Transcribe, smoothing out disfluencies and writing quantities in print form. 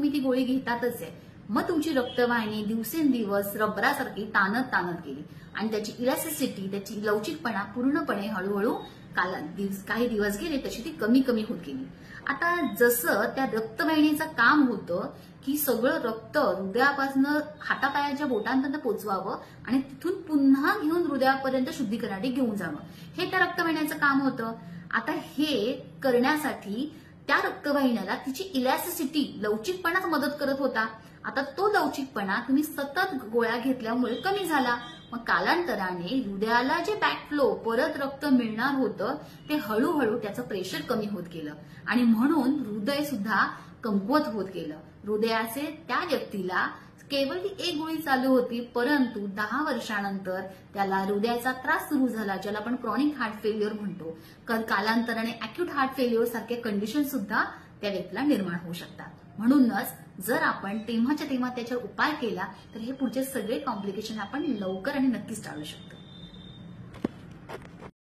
तुम्ही ती गोळी घेतातच आहे, मग तुमची रक्तवाहिनी दिवसेंदिवस रबरासारखी ताणत ताणत गेली आणि त्याची इलॅस्टिसिटी, त्याची लवचिकपणा पूर्णपणे हळूहळू काही दिवस गेले तशी ती कमी कमी होत गेली. आता जसं त्या रक्तवाहिनीचं काम होतं की सगळं रक्त हृदयापासून हातापायाच्या बोटांपर्यंत पोचवावं आणि तिथून पुन्हा घेऊन हृदयापर्यंत शुद्धीकरणासाठी घेऊन जावं, हे त्या रक्तवाहिन्याचं काम होतं. आता हे करण्यासाठी त्या रक्तवाहिन्याला तिची इलॅस्टिसिटी, लवचिकपणाच मदत करत होता. आता तो लवचिकपणा तुम्ही सतत गोळ्या घेतल्यामुळे कमी झाला. मग कालांतराने हृदयाला जे बॅकफ्लो, परत रक्त मिळणार होतं, ते हळूहळू त्याचं प्रेशर कमी होत गेलं आणि म्हणून हृदय सुद्धा कमकुवत होत गेलं. हृदयाचे त्या व्यक्तीला केवळ ती एक गोळी चालू होती, परंतु 10 वर्षानंतर त्याला हृदयाचा त्रास सुरू झाला, ज्याला आपण क्रॉनिक हार्ट फेल्युअर म्हणतो. कालांतराने अॅक्यूट हार्ट फेल्युअर सारखे कंडिशन सुद्धा त्या व्यक्तीला निर्माण होऊ शकतात. म्हणूनच जर आपण तेव्हाच्या तेव्हा त्याच्यावर उपाय केला तर हे पुढचे सगळे कॉम्प्लिकेशन आपण लवकर आणि नक्कीच टाळू शकतो.